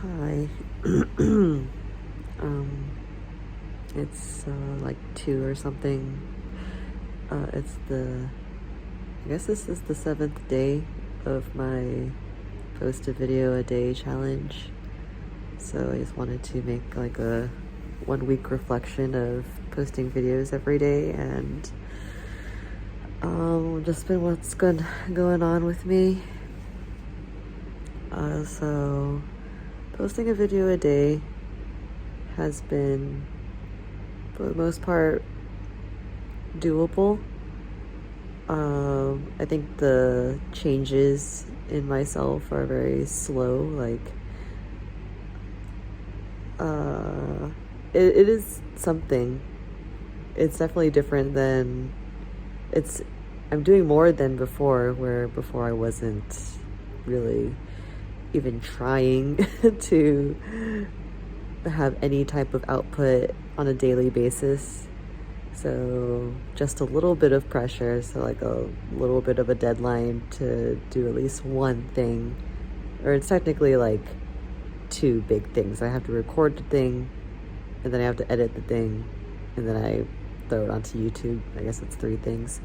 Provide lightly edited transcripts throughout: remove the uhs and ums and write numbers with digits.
Hi. um, it's like 2 or something. I guess this is the 7th day of my post a video a day challenge. So I just wanted to make like a 1 week reflection of posting videos every day and just been what's going on with me. So posting a video a day has been, for the most part, doable. I think the changes in myself are very slow. Like, it is something. It's definitely different than I'm doing more than before, where before I wasn't really even trying to have any type of output on a daily basis. So just a little bit of pressure, so like a little bit of a deadline to do at least one thing, or it's technically like 2 big things. I have to record the thing, and then I have to edit the thing, and then I throw it onto YouTube. I guess it's 3 things.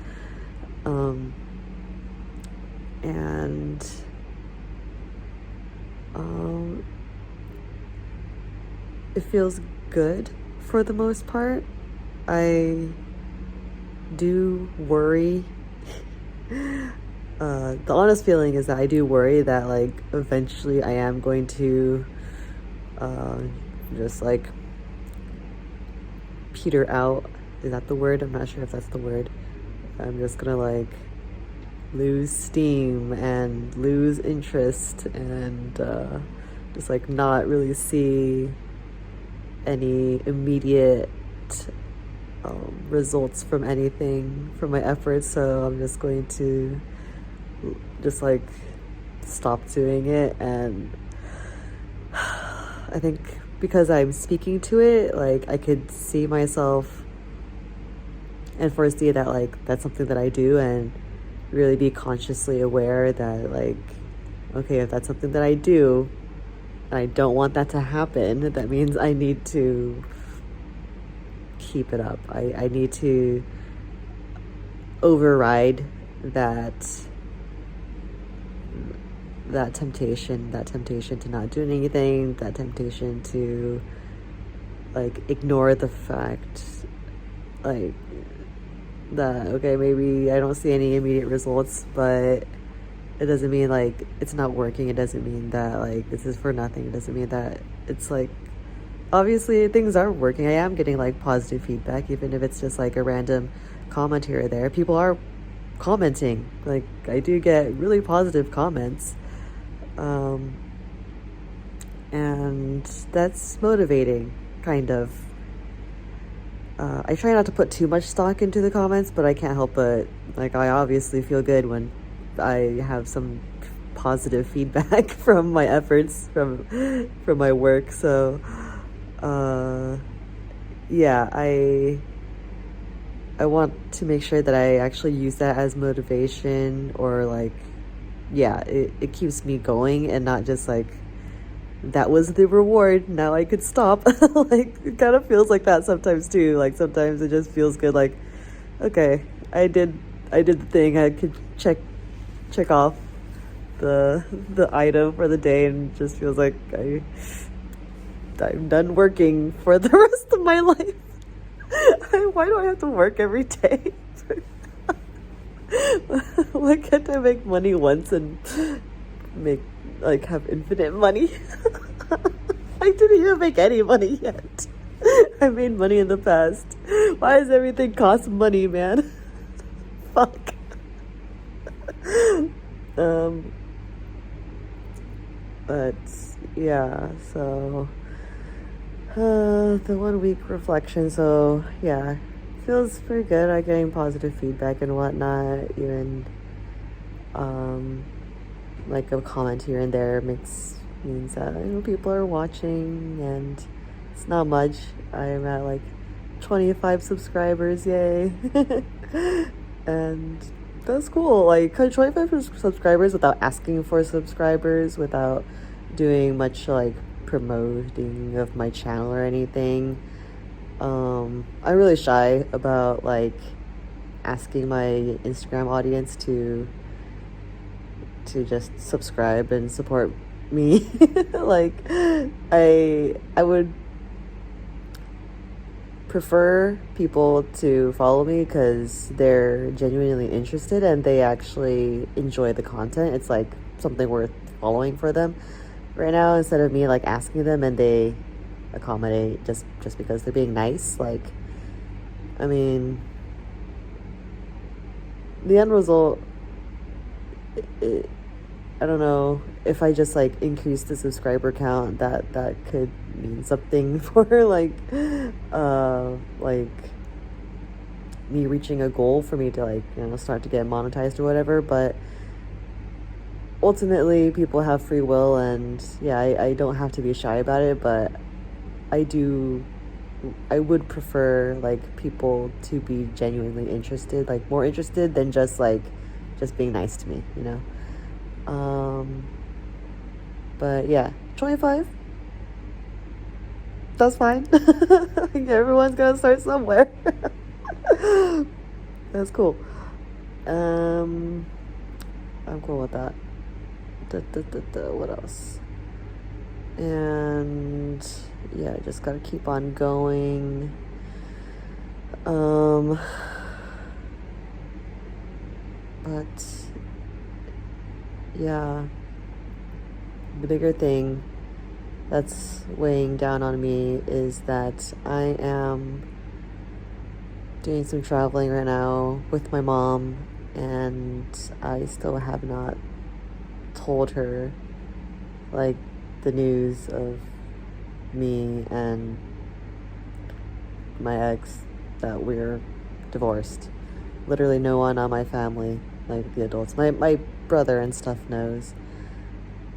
It feels good for the most part. I do worry. The honest feeling is that I do worry that like eventually I am going to just like peter out. Is that the word? I'm not sure if that's the word. I'm just gonna like lose steam and lose interest and just like not really see any immediate results from anything, from my efforts. So I'm just going to just like stop doing it. And I think because I'm speaking to it, like I could see myself and foresee that like that's something that I do, and really be consciously aware that like, okay, if that's something that I do and I don't want that to happen, that means I need to keep it up. I need to override that temptation to not do anything, that temptation to like ignore the fact like that, okay, maybe I don't see any immediate results, but it doesn't mean like it's not working. It doesn't mean that like this is for nothing. It doesn't mean that it's like, obviously things are working. I am getting like positive feedback, even if it's just like a random comment here or there. People are commenting. Like I do get really positive comments. And that's motivating, kind of. I try not to put too much stock into the comments, but I can't help but like, I obviously feel good when I have some positive feedback from my efforts, from my work. So yeah, I want to make sure that I actually use that as motivation, or like, yeah, it keeps me going, and not just like, that was the reward, now I could stop. Like, it kind of feels like that sometimes too. Like sometimes it just feels good, like, okay, I did the thing. I could check off the item for the day, and it just feels like I'm done working for the rest of my life. Why do I have to work every day? Why can't I make money once and have infinite money? I didn't even make any money yet. I made money in the past. Why does everything cost money, man? Fuck. But yeah, so the 1 week reflection. So yeah, feels pretty good. I'm getting positive feedback and whatnot. Even like a comment here and there means that people are watching, and it's not much. I'm at like 25 subscribers, yay. And that's cool. Like 25 subscribers without asking for subscribers, without doing much like promoting of my channel or anything. I'm really shy about like asking my Instagram audience to just subscribe and support me. Like I would prefer people to follow me because they're genuinely interested and they actually enjoy the content. It's like something worth following for them right now, instead of me like asking them and they accommodate just because they're being nice. Like, I mean, the end result, I don't know if I just like increase the subscriber count, that could mean something for like me reaching a goal for me to like, you know, start to get monetized or whatever. But ultimately people have free will, and yeah, I don't have to be shy about it, but I would prefer like people to be genuinely interested, like more interested than just being nice to me, you know. But yeah, 25, that's fine. Everyone's gonna start somewhere. That's cool. I'm cool with that. What else? And yeah, just gotta keep on going. But yeah, the bigger thing that's weighing down on me is that I am doing some traveling right now with my mom, and I still have not told her like the news of me and my ex, that we're divorced. Literally no one on my family, like the adults, my brother and stuff knows.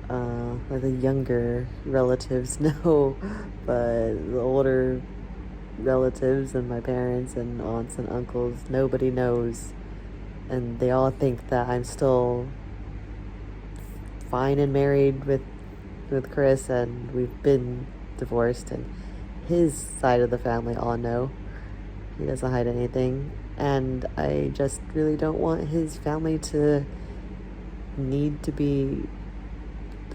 Like the younger relatives know, but the older relatives and my parents and aunts and uncles, nobody knows. And they all think that I'm still fine and married with Chris, and we've been divorced, and his side of the family all know. He doesn't hide anything, and I just really don't want his family to need to be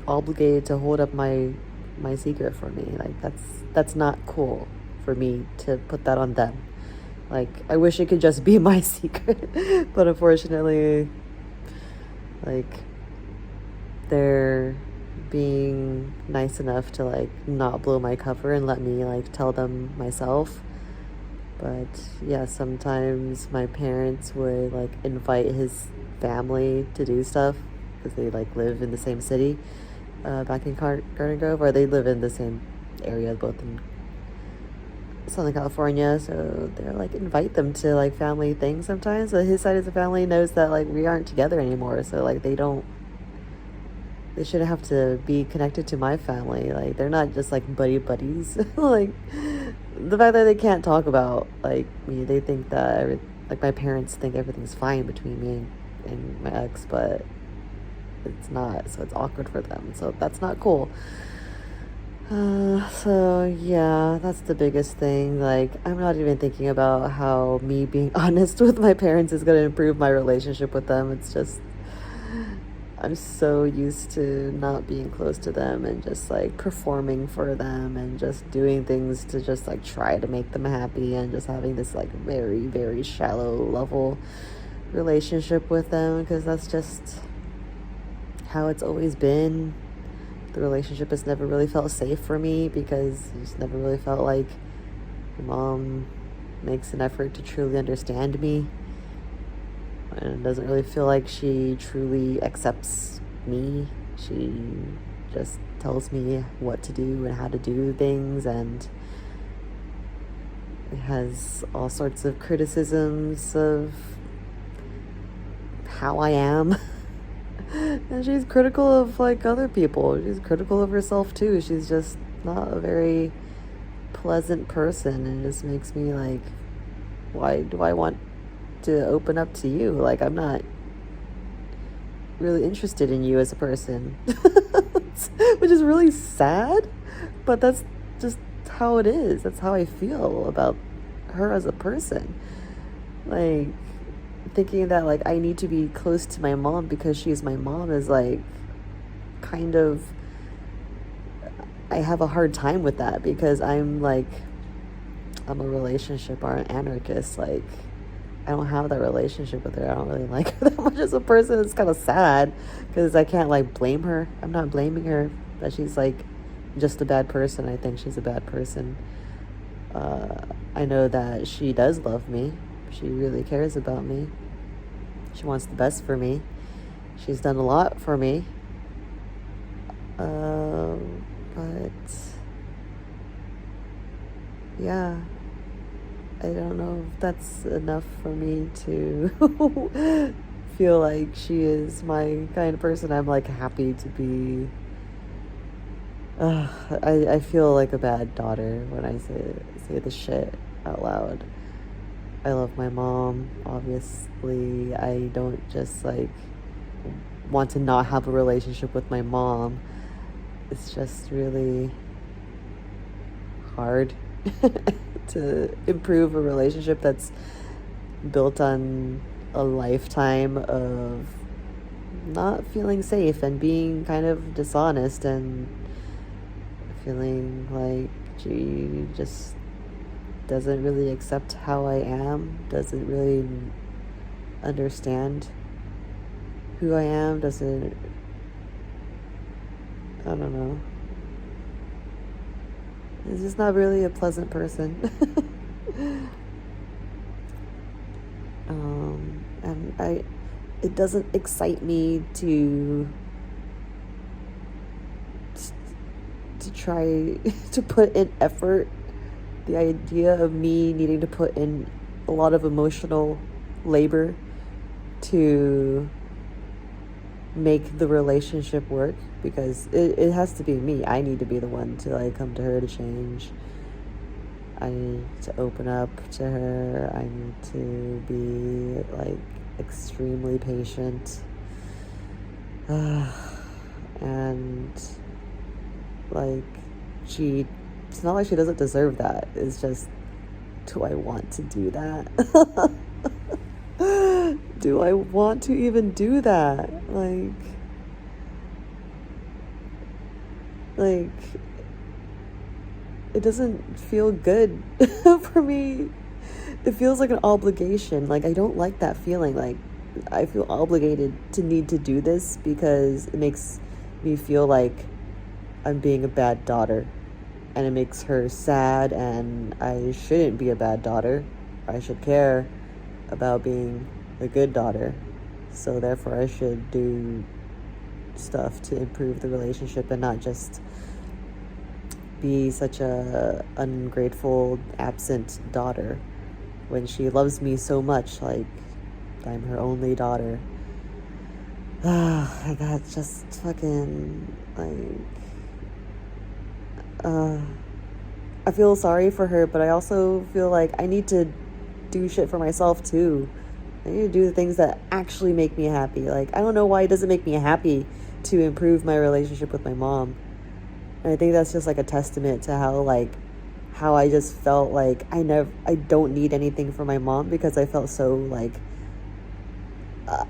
obligated to hold up my secret for me. Like that's not cool for me to put that on them. Like, I wish it could just be my secret, but unfortunately, like, they're being nice enough to like not blow my cover and let me like tell them myself. But yeah, sometimes my parents would like invite his family to do stuff because they like live in the same city, back in Garden Grove, or they live in the same area, both in Southern California. So they're like invite them to like family things sometimes, but his side of the family knows that like we aren't together anymore, so like they shouldn't have to be connected to my family. Like, they're not just like buddies. Like, the fact that they can't talk about like me, they think that like my parents think everything's fine between me and my ex, but it's not. So it's awkward for them. So that's not cool. So yeah, that's the biggest thing. Like, I'm not even thinking about how me being honest with my parents is going to improve my relationship with them. It's just, I'm so used to not being close to them and just like performing for them and just doing things to just like try to make them happy, and just having this like very, very shallow level relationship with them, because that's just how it's always been. The relationship has never really felt safe for me, because it's never really felt like my mom makes an effort to truly understand me, and it doesn't really feel like she truly accepts me. She just tells me what to do and how to do things, and has all sorts of criticisms of how I am. And she's critical of like other people. She's critical of herself too. She's just not a very pleasant person, and it just makes me like, why do I want to open up to you? Like, I'm not really interested in you as a person. Which is really sad, But that's just how it is. That's how I feel about her as a person. Like, thinking that, like, I need to be close to my mom because she's my mom is, like, kind of, I have a hard time with that because I'm a relationship or an anarchist. Like, I don't have that relationship with her. I don't really like her that much as a person. It's kind of sad because I can't, like, blame her. I'm not blaming her that she's, like, just a bad person. I think she's a bad person. I know that she does love me. She really cares about me. She wants the best for me. She's done a lot for me. But yeah, I don't know if that's enough for me to feel like she is my kind of person. I'm, like, happy to be. I feel like a bad daughter when I say this shit out loud. I love my mom, obviously. I don't just, like, want to not have a relationship with my mom. It's just really hard to improve a relationship that's built on a lifetime of not feeling safe and being kind of dishonest and feeling like she just doesn't really accept how I am, doesn't really understand who I am, doesn't, I don't know. It's just not really a pleasant person. And it doesn't excite me to try to put in effort. The idea of me needing to put in a lot of emotional labor to make the relationship work, because it has to be me. I need to be the one to, like, come to her to change. I need to open up to her. I need to be, like, extremely patient. And, like, it's not like she doesn't deserve that. It's just, do I want to do that? Do I want to even do that? Like, it doesn't feel good for me. It feels like an obligation. Like, I don't like that feeling. Like, I feel obligated to need to do this because it makes me feel like I'm being a bad daughter. And it makes her sad, and I shouldn't be a bad daughter. I should care about being a good daughter. So therefore I should do stuff to improve the relationship and not just be such a ungrateful, absent daughter when she loves me so much. Like, I'm her only daughter. I got just fucking, like, I feel sorry for her, but I also feel like I need to do shit for myself too. I need to do the things that actually make me happy. Like, I don't know why it doesn't make me happy to improve my relationship with my mom. And I think that's just, like, a testament to how I just felt like I don't need anything from my mom, because I felt so, like,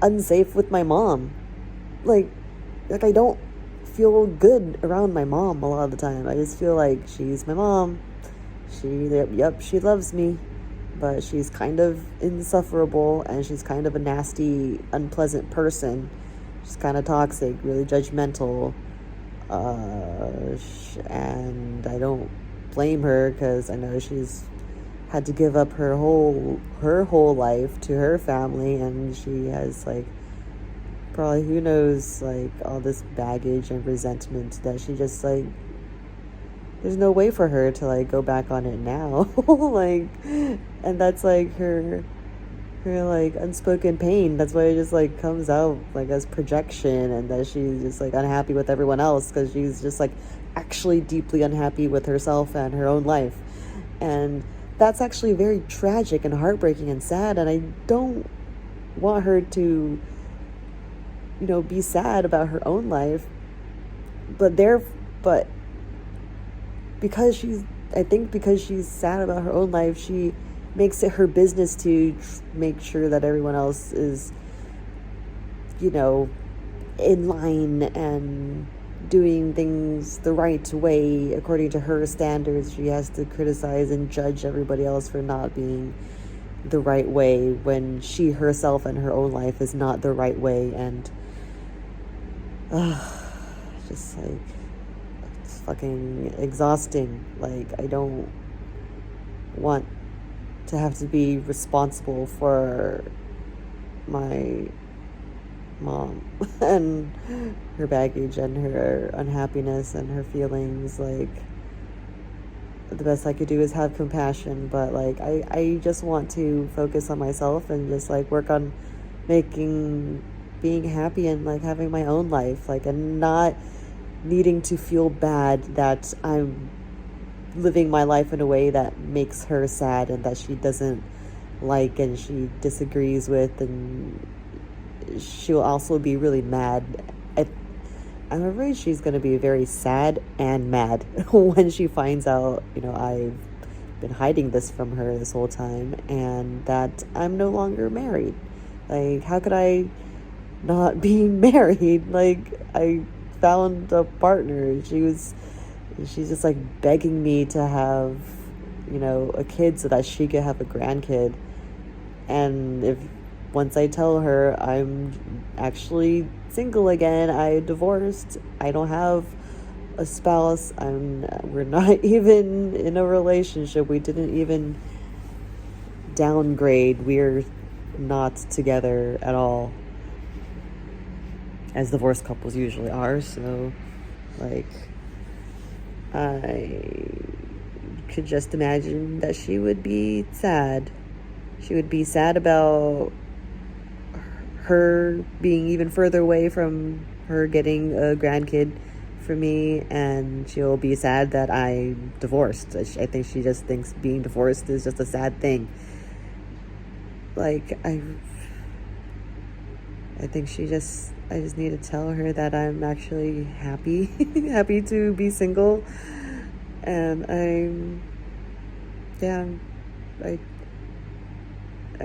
unsafe with my mom. Like I don't feel good around my mom a lot of the time. I just feel like she's my mom. She loves me, but she's kind of insufferable, and she's kind of a nasty, unpleasant person. She's kind of toxic, really judgmental, and I don't blame her, because I know she's had to give up her whole life to her family, and she has, like, probably, who knows, like, all this baggage and resentment that she just, like, there's no way for her to, like, go back on it now. Like, and that's, like, her like, unspoken pain. That's why it just, like, comes out, like, as projection, and that she's just, like, unhappy with everyone else, because she's just, like, actually deeply unhappy with herself and her own life. And that's actually very tragic and heartbreaking and sad, and I don't want her to, you know, be sad about her own life, but because I think because she's sad about her own life, she makes it her business to make sure that everyone else is, you know, in line and doing things the right way according to her standards. She has to criticize and judge everybody else for not being the right way when she herself and her own life is not the right way. And just like, it's fucking exhausting. Like, I don't want to have to be responsible for my mom and her baggage and her unhappiness and her feelings. Like, the best I could do is have compassion, but like I just want to focus on myself and just like work on being happy and like having my own life, like, and not needing to feel bad that I'm living my life in a way that makes her sad and that she doesn't like and she disagrees with, and she'll also be really mad. I'm afraid she's going to be very sad and mad when she finds out, you know, I've been hiding this from her this whole time and that I'm no longer married. Like, how could I not be married? Like, I found a partner. She's just like begging me to have, you know, a kid so that she could have a grandkid. And once I tell her I'm actually single again, I divorced, I don't have a spouse, we're not even in a relationship, we didn't even downgrade, we're not together at all, as divorced couples usually are. So like, I could just imagine that she would be sad. She would be sad about her being even further away from her getting a grandkid for me, and she'll be sad that I'm divorced. I think she just thinks being divorced is just a sad thing. Like, I think I just need to tell her that I'm actually happy happy to be single, and I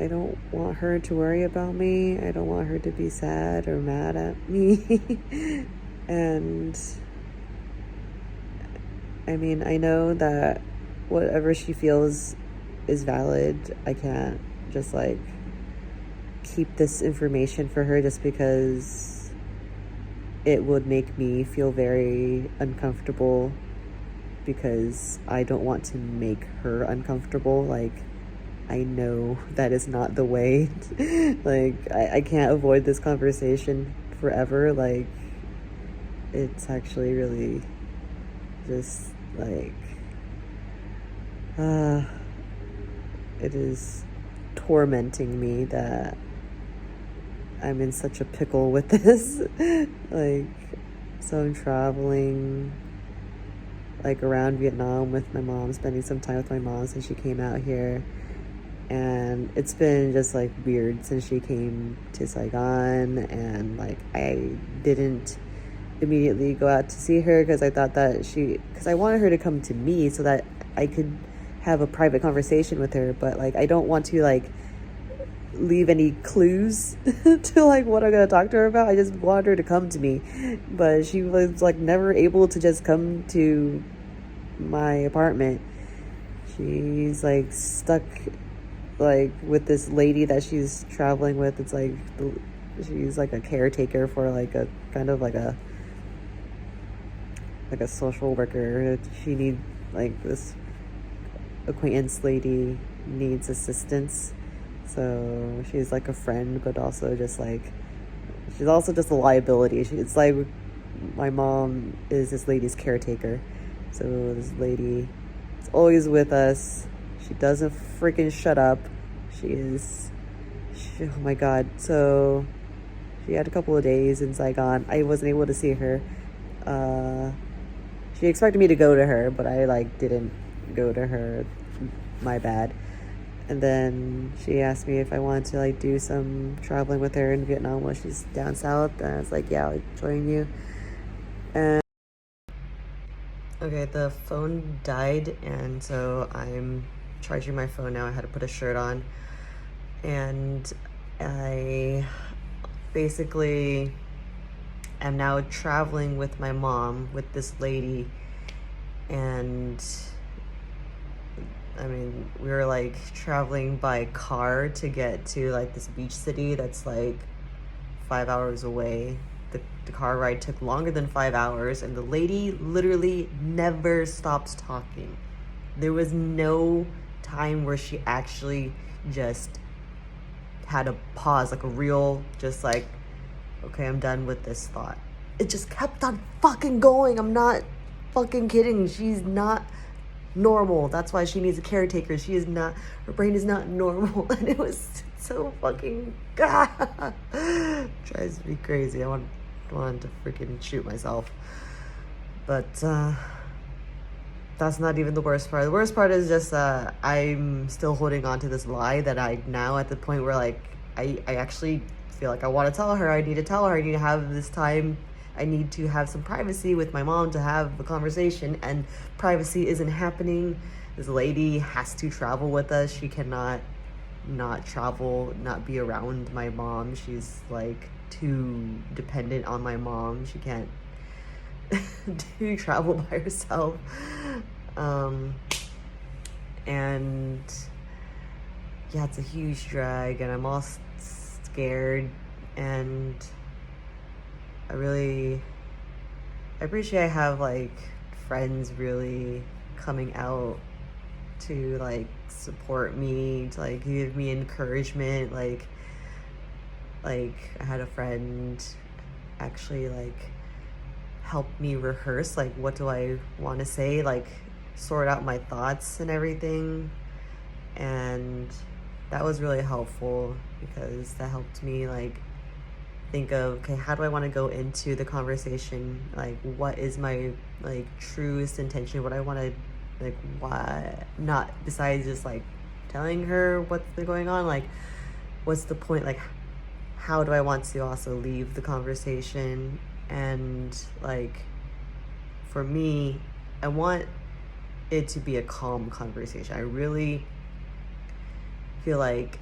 don't want her to worry about me. I don't want her to be sad or mad at me. And I mean, I know that whatever she feels is valid. I can't just like keep this information for her just because it would make me feel very uncomfortable, because I don't want to make her uncomfortable. Like, I know that is not the way. Like, I can't avoid this conversation forever. Like, it's actually really just like, it is tormenting me that I'm in such a pickle with this. Like, so I'm traveling like around Vietnam with my mom, spending some time with my mom since she came out here. And it's been just like weird since she came to Saigon, and like I didn't immediately go out to see her because I thought that because I wanted her to come to me so that I could have a private conversation with her, but like I don't want to like leave any clues to like what I'm gonna talk to her about. I just wanted her to come to me, but she was like never able to just come to my apartment. She's like stuck like with this lady that she's traveling with. It's like she's like a caretaker for like a kind of like a social worker. She needs like this acquaintance lady needs assistance, so she's like a friend, but also just like she's also just a liability. It's like my mom is this lady's caretaker, so this lady is always with us. She doesn't freaking shut up. Oh my god. So she had a couple of days in Saigon. I wasn't able to see her. She expected me to go to her, but I like didn't go to her. My bad. And then she asked me if I wanted to like do some traveling with her in Vietnam while she's down south, and I was like, yeah, I'll join you. And Okay, the phone died, and so I'm charging my phone now. I had to put a shirt on, and I basically am now traveling with my mom, with this lady, and I mean, we were like traveling by car to get to like this beach city that's like 5 hours away. The car ride took longer than 5 hours, and the lady literally never stops talking. There was no time where she actually just had a pause, like a real, just like, okay, I'm done with this thought. It just kept on fucking going. I'm not fucking kidding. She's not normal. That's why she needs a caretaker. She is not, her brain is not normal. And it was so fucking, drives me crazy. I wanted to freaking shoot myself. But that's not even the worst part. The worst part is just I'm still holding on to this lie that I now at the point where like I actually feel like I want to tell her. I need to tell her. I need to have this time. I need to have some privacy with my mom to have a conversation, and privacy isn't happening. This lady has to travel with us. She cannot not travel, not be around my mom. She's like too dependent on my mom. She can't do travel by herself. And yeah, it's a huge drag, and I'm all scared, and I appreciate I have like friends really coming out to like support me, to like give me encouragement. Like I had a friend actually like help me rehearse like what do I want to say, like sort out my thoughts and everything. And that was really helpful because that helped me like think of, okay, how do I want to go into the conversation? Like, what is my like truest intention? What I want to like, why not, besides just like telling her what's going on, like what's the point? Like, how do I want to also leave the conversation? And like for me, I want it to be a calm conversation. I really feel like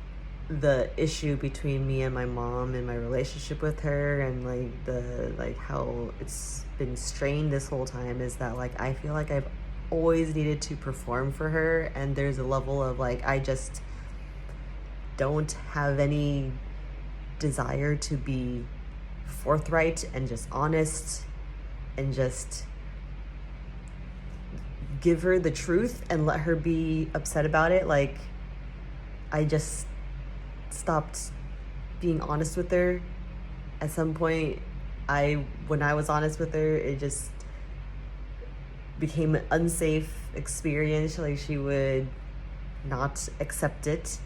the issue between me and my mom and my relationship with her, and like the like how it's been strained this whole time, is that like I feel like I've always needed to perform for her, and there's a level of like I just don't have any desire to be forthright and just honest and just give her the truth and let her be upset about it. Like I just stopped being honest with her. At some point, when I was honest with her, it just became an unsafe experience. Like she would not accept it.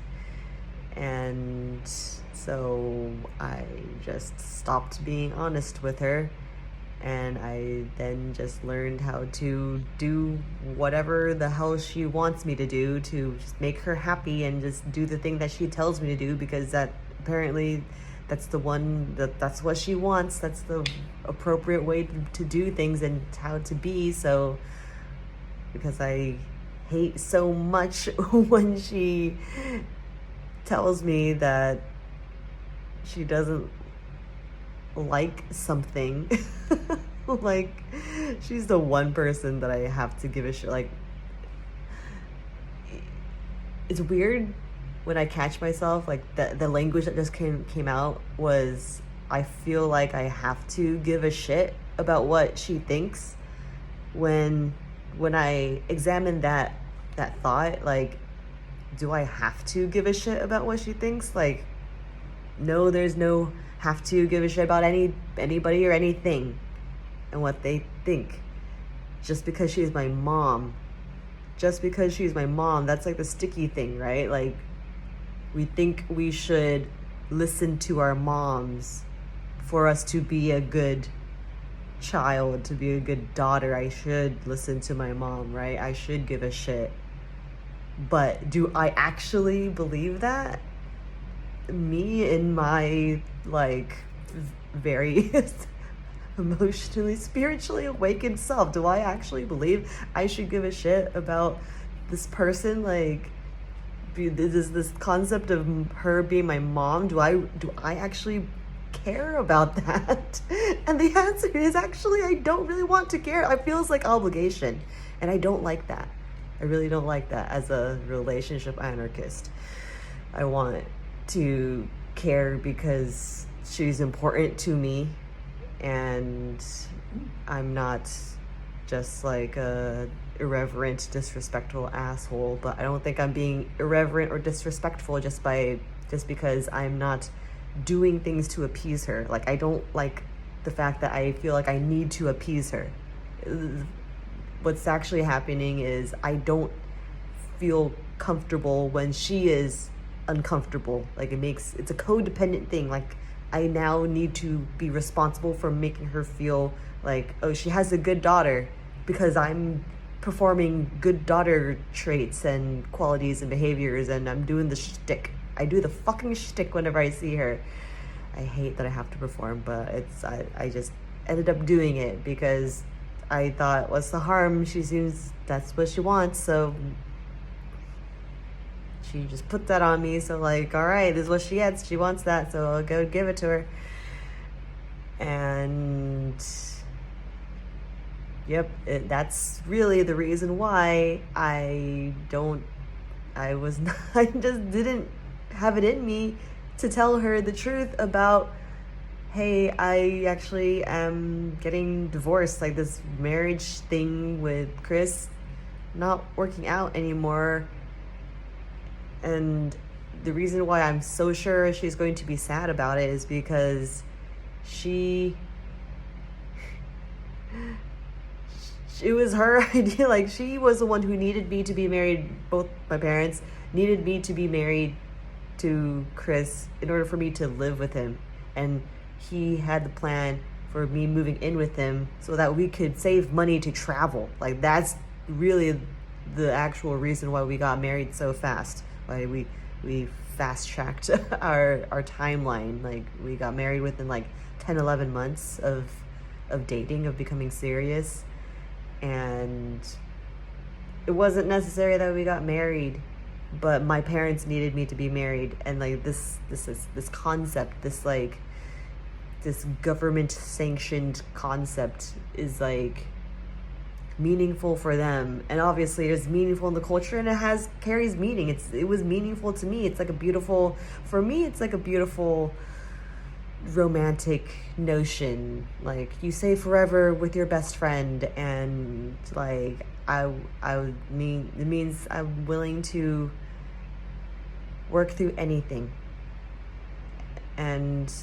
And so I just stopped being honest with her. And I then just learned how to do whatever the hell she wants me to do to just make her happy, and just do the thing that she tells me to do, because that apparently that's the one that's what she wants. That's the appropriate way to do things and how to be. So because I hate so much when she tells me that she doesn't like something. Like she's the one person that I have to give a shit. Like it's weird when I catch myself, like the language that just came out was, I feel like I have to give a shit about what she thinks. When I examine that thought, like, do I have to give a shit about what she thinks? Like, no, there's no have to give a shit about anybody or anything and what they think. Just because she's my mom. Just because she's my mom, that's like the sticky thing, right? Like, we think we should listen to our moms for us to be a good child, to be a good daughter. I should listen to my mom, right? I should give a shit. But do I actually believe that? Me in my like very emotionally, spiritually awakened self? Do I actually believe I should give a shit about this person? Like, this concept of her being my mom, do I actually care about that? And the answer is actually I don't really want to care. It feels like obligation, and I don't like that. I really don't like that as a relationship anarchist. I want to care because she's important to me, and I'm not just like a irreverent, disrespectful asshole. But I don't think I'm being irreverent or disrespectful just because I'm not doing things to appease her. Like, I don't like the fact that I feel like I need to appease her. What's actually happening is I don't feel comfortable when she is uncomfortable. Like, it's a codependent thing. Like, I now need to be responsible for making her feel like, oh, she has a good daughter because I'm performing good daughter traits and qualities and behaviors, and I'm doing the shtick. I do the fucking shtick whenever I see her. I hate that I have to perform, but I just ended up doing it because I thought, what's the harm? She seems that's what she wants, so she just put that on me. So, like, all right, this is what she gets. She wants that, so I'll go give it to her. And yep, that's really the reason why I just didn't have it in me to tell her the truth about, hey, I actually am getting divorced. Like, this marriage thing with Chris not working out anymore. And the reason why I'm so sure she's going to be sad about it is because it was her idea. Like, she was the one who needed me to be married. Both my parents needed me to be married to Chris in order for me to live with him. And he had the plan for me moving in with him so that we could save money to travel. Like, that's really the actual reason why we got married so fast. Why we fast-tracked our timeline. Like, we got married within like 10-11 months of dating, of becoming serious. And it wasn't necessary that we got married, but my parents needed me to be married. And like, this concept, this government sanctioned concept is like meaningful for them, and obviously it's meaningful in the culture, and it carries meaning. It was meaningful to me. It's like a beautiful romantic notion. Like, you say forever with your best friend, and like it means I'm willing to work through anything, and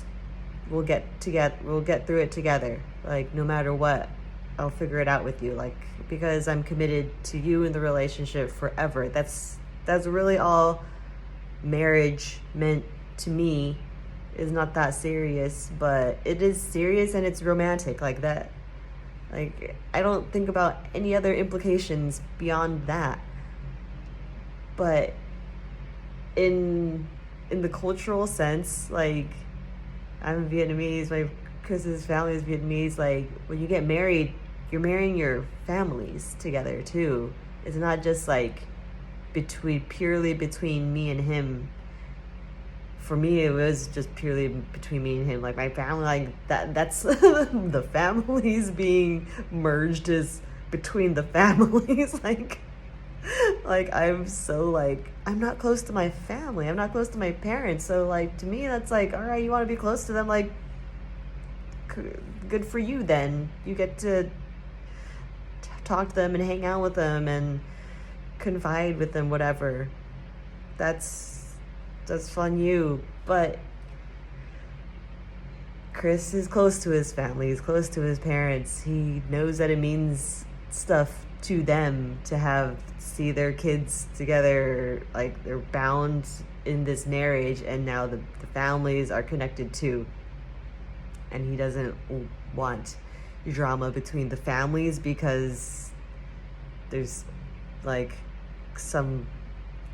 we'll get through it together. Like, no matter what, I'll figure it out with you. Like, because I'm committed to you in the relationship forever. That's really all marriage meant to me. Is not that serious, but it is serious, and it's romantic like that. Like, I don't think about any other implications beyond that. But in the cultural sense, like, I'm Vietnamese, Chris's family is Vietnamese. Like, when you get married, you're marrying your families together too. It's not just like purely between me and him. For me, it was just purely between me and him. Like, my family, like, that's the families being merged is between the families. like I'm so, like, I'm not close to my family. I'm not close to my parents. So, like, to me, that's like, all right, you want to be close to them, like, good for you then. You get to talk to them and hang out with them and confide with them, whatever. That's fun, you. But Chris is close to his family. He's close to his parents. He knows that it means stuff to them to see their kids together. Like, they're bound in this marriage, and now the families are connected too. And he doesn't want drama between the families because there's like some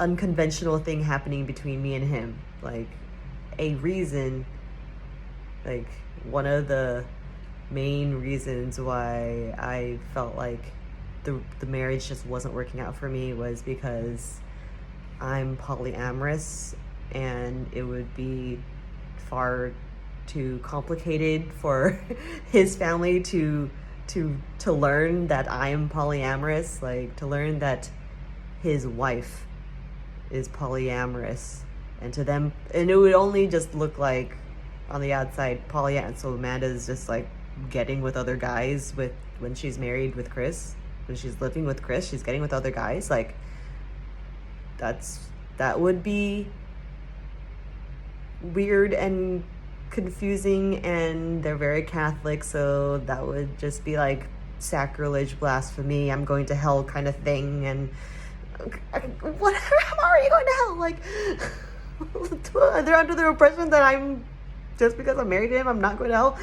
unconventional thing happening between me and him. Like, a reason, like, one of the main reasons why I felt like the marriage just wasn't working out for me was because I'm polyamorous, and it would be far too complicated for his family to learn that I'm polyamorous, like to learn that his wife is polyamorous, and to them, and it would only just look like on the outside polyamorous. So Amanda's just like getting with other guys with when she's married with Chris, when she's living with Chris, she's getting with other guys. Like that would be weird and confusing, and they're very Catholic, so that would just be like sacrilege, blasphemy, I'm going to hell kind of thing. And whatever, I'm already going to hell. Like they're under the impression that I'm, just because I'm married to him, I'm not going to hell.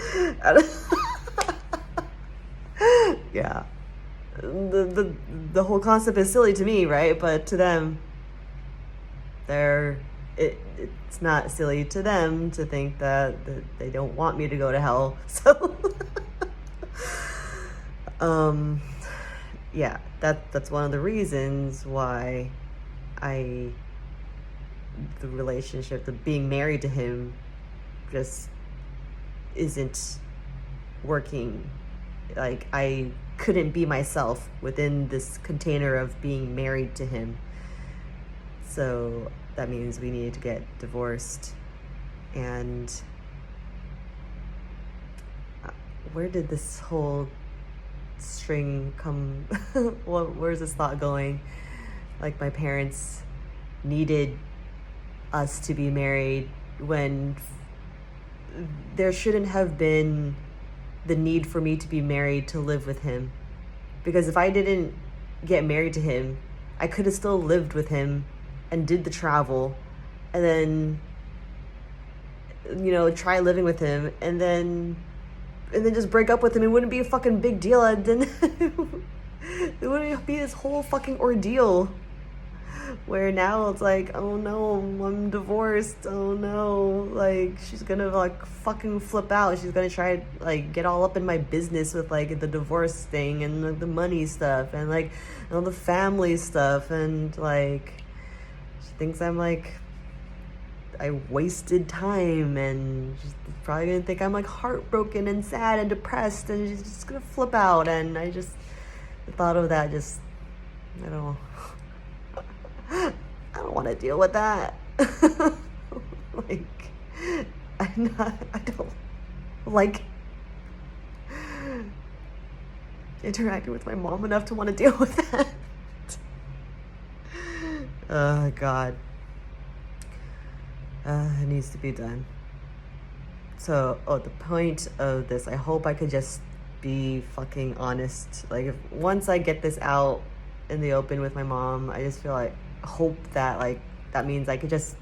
Yeah, the whole concept is silly to me, right? But to them, it's not silly to them to think that they don't want me to go to hell. So yeah, that's one of the reasons why the relationship, the being married to him, just isn't working. Like, I couldn't be myself within this container of being married to him. So that means we needed to get divorced. And where did this whole string come? Where's this thought going? Like, my parents needed us to be married when there shouldn't have been the need for me to be married to live with him. Because if I didn't get married to him, I could have still lived with him and did the travel, and then, you know, try living with him, and then just break up with him. It wouldn't be a fucking big deal. And then it wouldn't be this whole fucking ordeal where now it's like, oh no, I'm divorced, oh no, like she's gonna like fucking flip out, she's gonna try like get all up in my business with like the divorce thing and the money stuff and like all the family stuff, and like she thinks I'm like, I wasted time, and she's probably gonna think I'm like heartbroken and sad and depressed, and she's just gonna flip out. And I just, the thought of that just, I don't want to deal with that. Like, I don't like interacting with my mom enough to want to deal with that. Oh God. It needs to be done. So, the point of this, I hope I could just be fucking honest. Like, if once I get this out in the open with my mom, I just feel like, hope that like that means I could just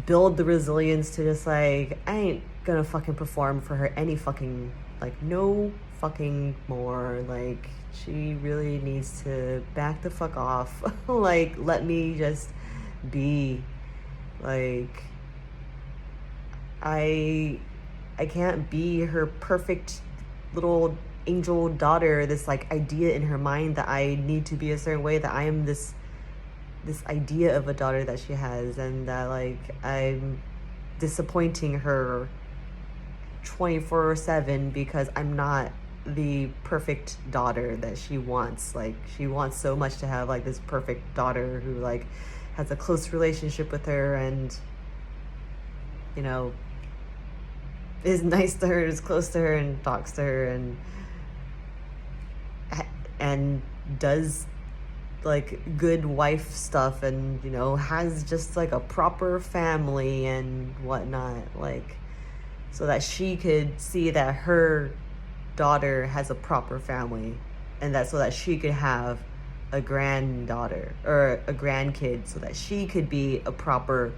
build the resilience to just like, I ain't gonna fucking perform for her any fucking, like, no fucking more. Like, she really needs to back the fuck off. Like, let me just be. Like, I can't be her perfect little angel daughter, this like idea in her mind that I need to be a certain way, that I am this idea of a daughter that she has, and that like I'm disappointing her 24/7 because I'm not the perfect daughter that she wants. Like, she wants so much to have like this perfect daughter who like has a close relationship with her, and you know, is nice to her, is close to her, and talks to her, and does like good wife stuff, and you know, has just like a proper family and whatnot, like, so that she could see that her daughter has a proper family, and that so that she could have a granddaughter or a grandkid, so that she could be a proper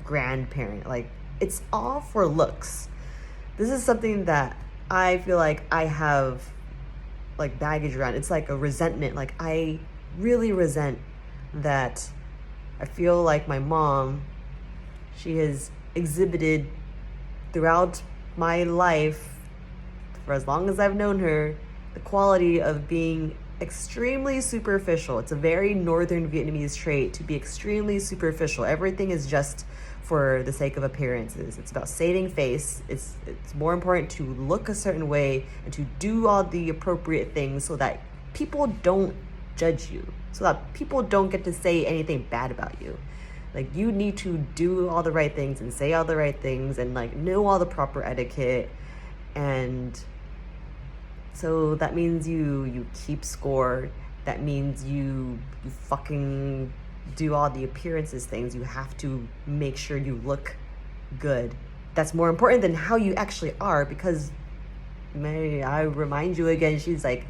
grandparent. Like, it's all for looks. This is something that I feel like I have like baggage around. It's like a resentment. Like, I really resent that. I feel like my mom, she has exhibited throughout my life for as long as I've known her, the quality of being extremely superficial. It's a very northern Vietnamese trait to be extremely superficial. Everything is just for the sake of appearances. It's about saving face. It's more important to look a certain way and to do all the appropriate things so that people don't judge you, so that people don't get to say anything bad about you. Like, you need to do all the right things and say all the right things and like know all the proper etiquette. And so that means you keep score. That means you fucking do all the appearances things. You have to make sure you look good. That's more important than how you actually are, because may I remind you again, she's like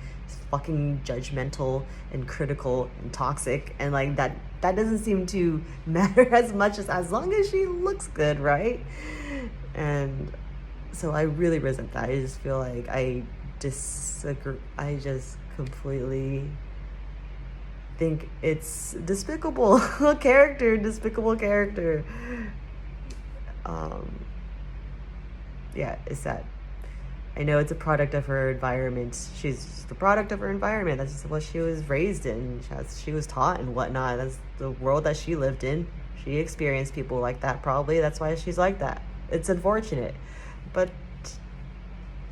fucking judgmental and critical and toxic, and like that doesn't seem to matter as much as long as she looks good, right? And so I really resent that. I just feel like I disagree. I just completely think it's despicable character. Yeah, it's sad. I know it's a product of her environment. She's the product of her environment. That's just what she was raised in. She was taught and whatnot. That's the world that she lived in. She experienced people like that, probably. That's why she's like that. It's unfortunate. But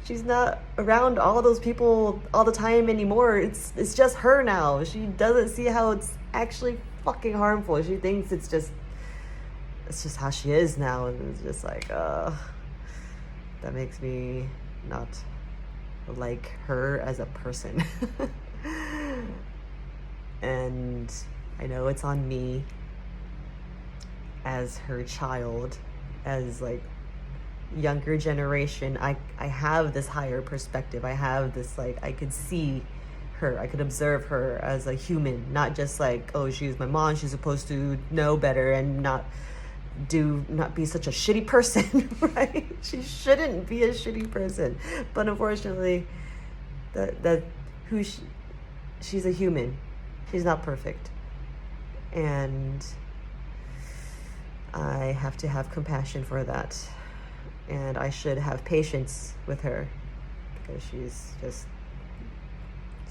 she's not around all those people all the time anymore. It's just her now. She doesn't see how it's actually fucking harmful. She thinks it's just how she is now. And it's just like, that makes me not like her as a person. And I know it's on me as her child, as like younger generation. I have this higher perspective. I have this, like, I could see her, I could observe her as a human, not just like, oh, she's my mom, she's supposed to know better and not be such a shitty person. Right? She shouldn't be a shitty person, but unfortunately she's a human. She's not perfect, and I have to have compassion for that, and I should have patience with her,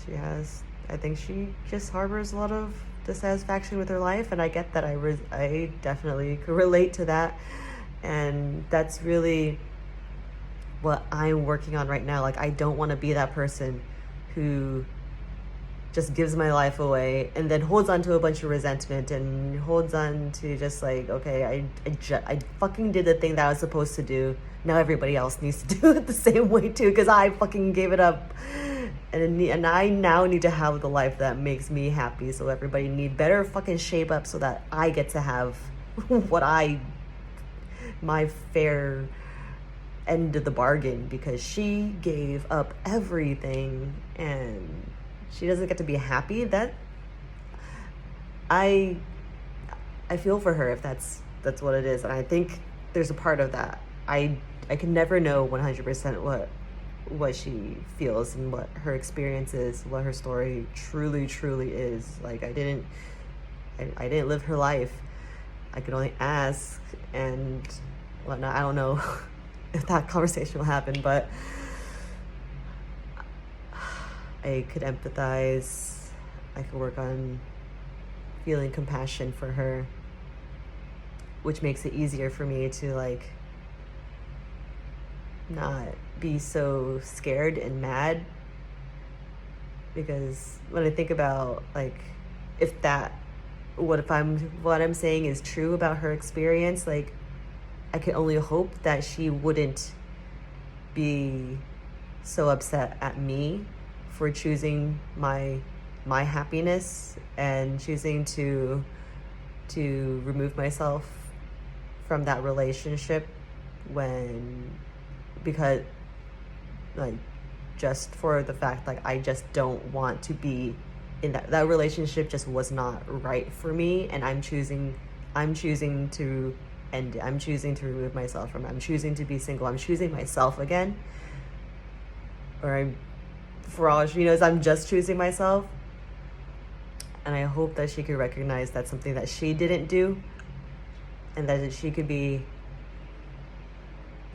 because I think she just harbors a lot of dissatisfaction with her life, and I get that. I definitely could relate to that, and that's really what I'm working on right now. Like, I don't want to be that person who just gives my life away and then holds on to a bunch of resentment and holds on to just like, okay, I fucking did the thing that I was supposed to do. Now everybody else needs to do it the same way too, because I fucking gave it up. And I now need to have the life that makes me happy. So everybody need better fucking shape up so that I get to have my fair end of the bargain, because she gave up everything and she doesn't get to be happy. That I feel for her if that's what it is. And I think there's a part of that. I can never know 100% what she feels and what her experience is, what her story truly is. Like, I didn't live her life. I could only ask and whatnot. I don't know if that conversation will happen, but I could empathize. I could work on feeling compassion for her, which makes it easier for me to like not be so scared and mad. Because when I think about like, what I'm saying is true about her experience, like, I can only hope that she wouldn't be so upset at me for choosing my happiness and choosing to remove myself from that relationship, because like, just for the fact, like, I just don't want to be in that relationship. Just was not right for me, and I'm choosing to end it. I'm choosing to remove myself from it. I'm choosing to be single. I'm choosing myself again. For all she knows, I'm just choosing myself. And I hope that she could recognize that's something that she didn't do, and that she could be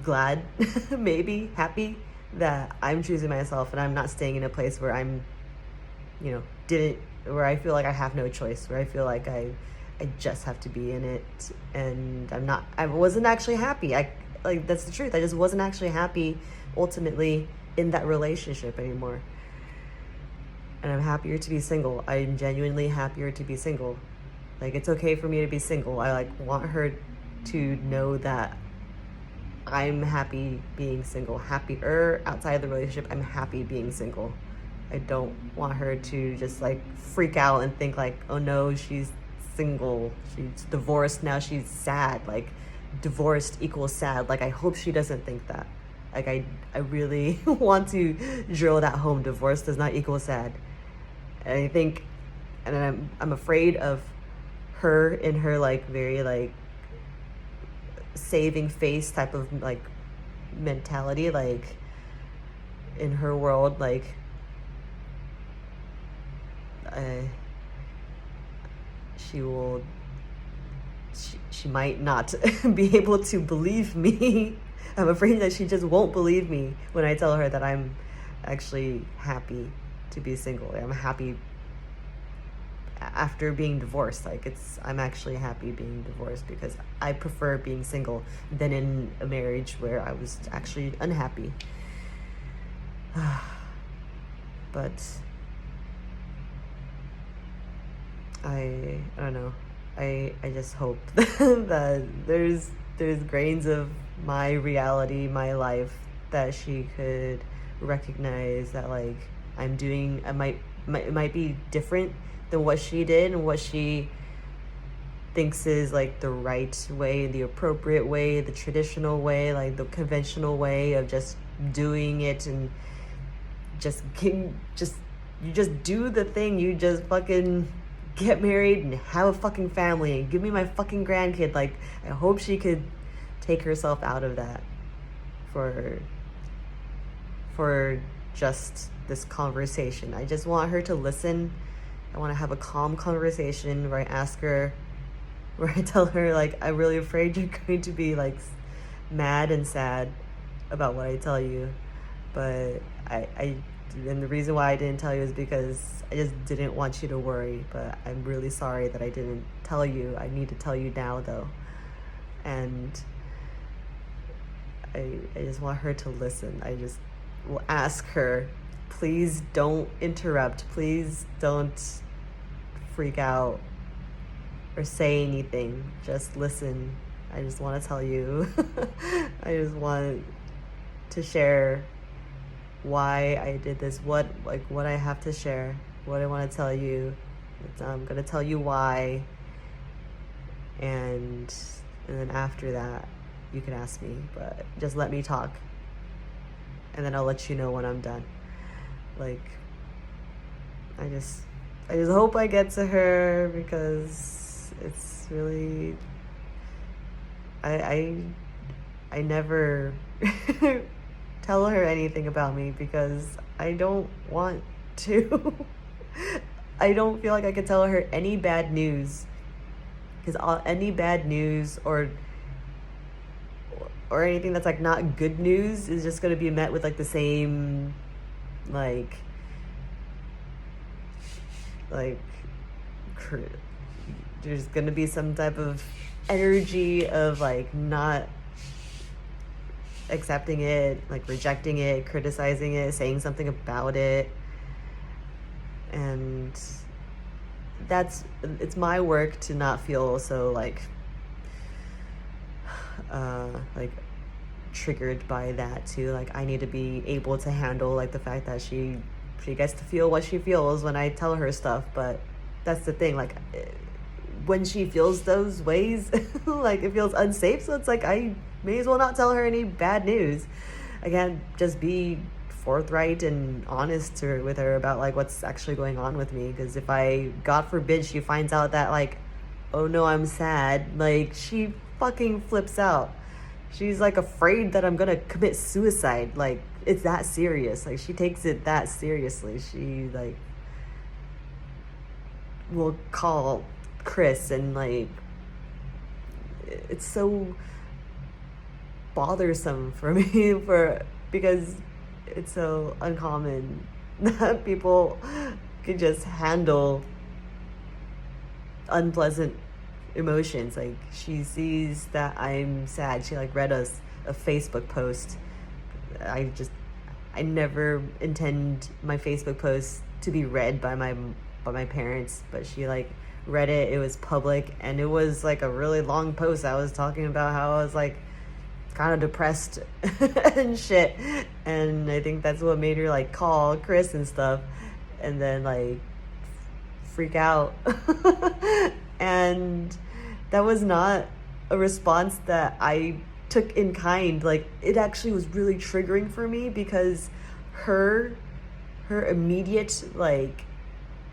glad, maybe happy that I'm choosing myself and I'm not staying in a place where I'm, where I feel like I have no choice, where I feel like I just have to be in it, and I wasn't actually happy. That's the truth. I just wasn't actually happy ultimately in that relationship anymore. And I'm happier to be single. I'm genuinely happier to be single. Like, it's okay for me to be single. I want her to know that I'm happy being single. Happier outside the relationship. I'm happy being single. I don't want her to just freak out and think oh no, she's single, she's divorced, now she's sad. Divorced equals sad. I hope she doesn't think that. I really want to drill that home. Divorce does not equal sad. And I think, and I'm afraid of her in her very saving face type of mentality. In her world, she might not be able to believe me. I'm afraid that she just won't believe me when I tell her that I'm actually happy to be single. I'm happy after being divorced. I'm actually happy being divorced because I prefer being single than in a marriage where I was actually unhappy. But I don't know. I just hope that there's grains of my reality, my life, that she could recognize that I'm doing. It might be different than what she did and what she thinks is the right way, the appropriate way, the traditional way, the conventional way of just doing it, and you just do the thing. You just fucking get married and have a fucking family and give me my fucking grandkid. I hope she could take herself out of that for just this conversation. I just want her to listen. I want to have a calm conversation where I tell her I'm really afraid you're going to be mad and sad about what I tell you, but and the reason why I didn't tell you is because I just didn't want you to worry. But I'm really sorry that I didn't tell you. I need to tell you now, though. And I just want her to listen. I just will ask her, please don't interrupt. Please don't freak out or say anything. Just listen. I just want to tell you. I just want to share why I did this, what I have to share, what I want to tell you. I'm gonna tell you why, and then after that you can ask me, but just let me talk, and then I'll let you know when I'm done. I just hope I get to her, because it's really, I never tell her anything about me because I don't want to. I don't feel like I could tell her any bad news, because any bad news or anything that's not good news is just going to be met with the same there's going to be some type of energy of not accepting it, rejecting it, criticizing it, saying something about it. And it's my work to not feel so triggered by that too. I need to be able to handle the fact that she gets to feel what she feels when I tell her stuff. But that's the thing, when she feels those ways, it feels unsafe. So it's I may as well not tell her any bad news. I can't just be forthright and honest with her about what's actually going on with me, because if God forbid she finds out that oh no, I'm sad, she fucking flips out. She's afraid that I'm gonna commit suicide. It's that serious. She takes it that seriously. She will call Chris, and it's so bothersome for me because it's so uncommon that people could just handle unpleasant emotions. Like, she sees that I'm sad. She like read a Facebook post. I never intend my Facebook post to be read by my parents, but she like read it. It was public, and it was like a really long post. I was talking about how I was like kind of depressed and shit, and I think that's what made her like call Chris and stuff, and then like freak out. And that was not a response that I took in kind. Like, it actually was really triggering for me, because her immediate like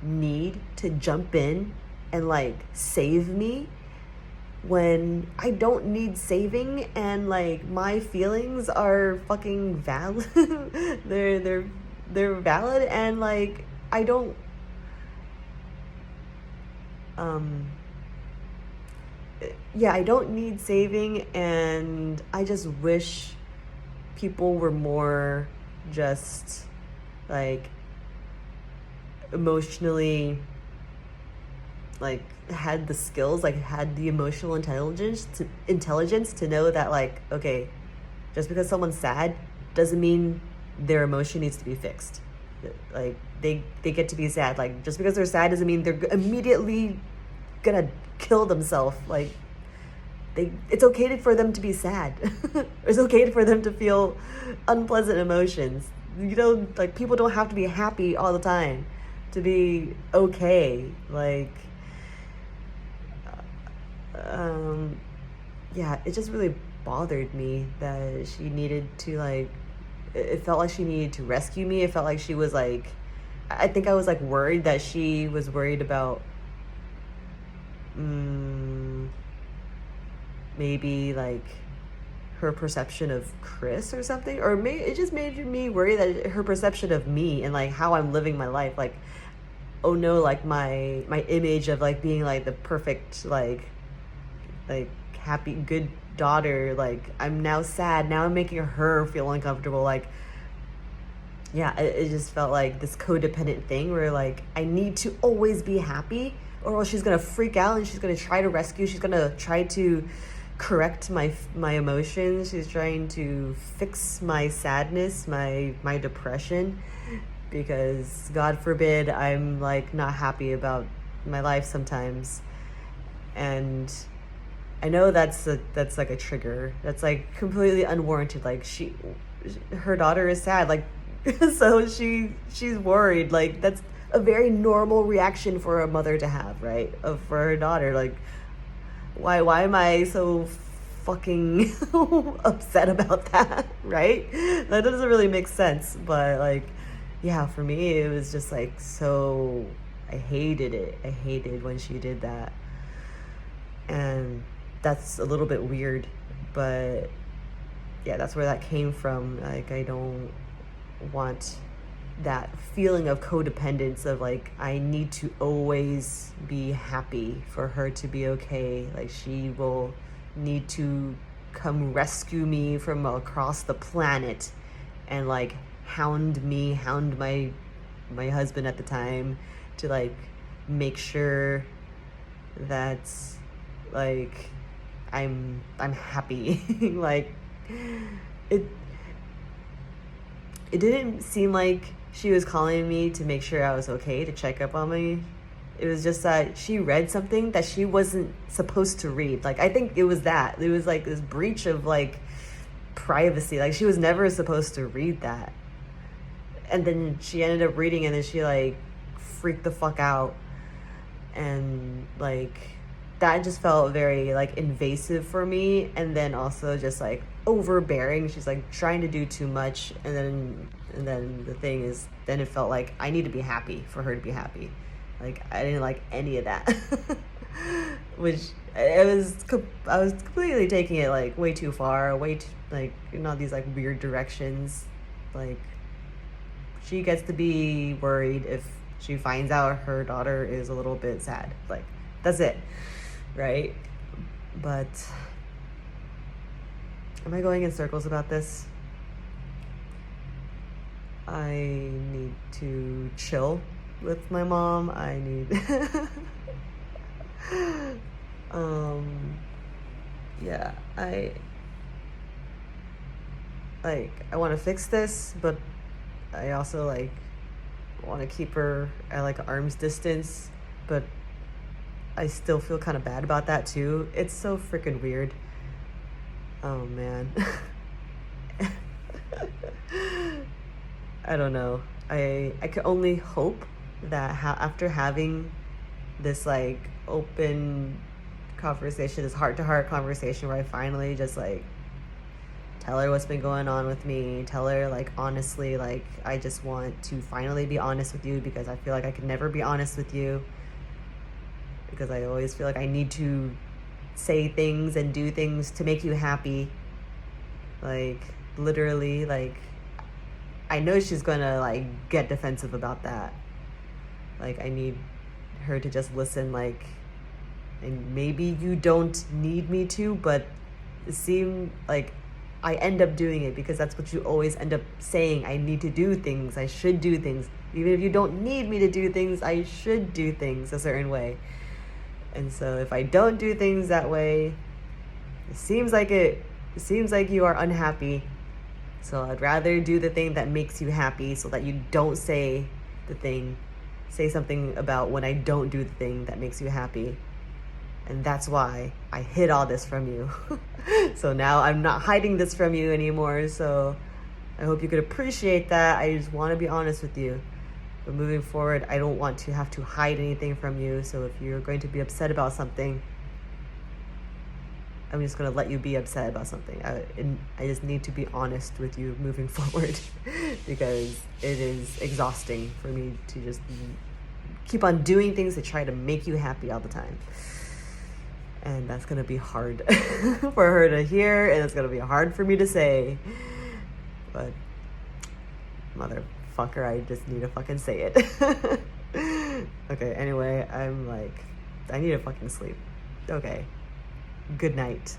need to jump in and like save me when I don't need saving, and like my feelings are fucking valid. they're valid, and like I don't yeah, I don't need saving, and I just wish people were more just like emotionally, like had the skills, like had the emotional intelligence to know that like, okay, just because someone's sad doesn't mean their emotion needs to be fixed. Like, they get to be sad. Like, just because they're sad doesn't mean they're immediately gonna kill themselves. Like, it's okay for them to be sad. It's okay for them to feel unpleasant emotions. You know, like, people don't have to be happy all the time to be okay. Like, yeah, it just really bothered me that she needed to like, it felt like she needed to rescue me. It felt like she was like, I think I was like worried that she was worried about maybe like her perception of Chris or something, or maybe it just made me worry that her perception of me and like how I'm living my life, like, oh no, like my image of like being like the perfect like happy good daughter, like I'm now sad, now I'm making her feel uncomfortable. Like, yeah, it just felt like this codependent thing where like I need to always be happy, or else she's gonna freak out and she's gonna try to rescue, she's gonna try to correct my emotions, she's trying to fix my sadness, my depression, because God forbid I'm like not happy about my life sometimes. And I know that's like a trigger that's like completely unwarranted. Like, her daughter is sad, like so she's worried. Like, that's a very normal reaction for a mother to have, right? For her daughter. Like, why am I so fucking upset about that, right? That doesn't really make sense. But like, yeah, for me it was just like, so I hated it. I hated when she did that. And that's a little bit weird, but yeah, that's where that came from. Like, I don't want that feeling of codependence of like I need to always be happy for her to be okay. Like, she will need to come rescue me from across the planet and like hound my husband at the time to like make sure that like I'm happy. Like, it didn't seem like she was calling me to make sure I was okay, to check up on me. It was just that she read something that she wasn't supposed to read. Like, I think it was like this breach of like privacy. Like, she was never supposed to read that. And then she ended up reading it, and then she like freaked the fuck out. And like, that just felt very like invasive for me, and then also just like overbearing. She's like trying to do too much, and then the thing is, then it felt like I need to be happy for her to be happy. Like, I didn't like any of that. Which I was completely taking it like way too far, way too like in all these like weird directions. Like, she gets to be worried if she finds out her daughter is a little bit sad. Like, that's it. Right? But am I going in circles about this? I need to chill with my mom. I need yeah, I want to fix this, but I also like want to keep her at like arm's distance, but I still feel kind of bad about that too. It's so freaking weird. Oh man. I don't know. I can only hope that after having this like open conversation, this heart to heart conversation where I finally just like tell her what's been going on with me, tell her like honestly, like I just want to finally be honest with you because I feel like I could never be honest with you because I always feel like I need to say things and do things to make you happy. Like literally, like I know she's gonna like get defensive about that. Like I need her to just listen, like, and maybe you don't need me to, but it seemed like I end up doing it because that's what you always end up saying. I need to do things. I should do things. Even if you don't need me to do things, I should do things a certain way. And so if I don't do things that way, it seems like you are unhappy. So I'd rather do the thing that makes you happy so that you don't say something about when I don't do the thing that makes you happy. And that's why I hid all this from you. So now I'm not hiding this from you anymore. So I hope you could appreciate that. I just want to be honest with you. But moving forward, I don't want to have to hide anything from you. So if you're going to be upset about something, I'm just going to let you be upset about something. I just need to be honest with you moving forward because it is exhausting for me to just keep on doing things to try to make you happy all the time. And that's going to be hard for her to hear, and it's going to be hard for me to say. But, motherfucker, I just need to fucking say it. Okay, anyway, I need to fucking sleep. Okay. Good night.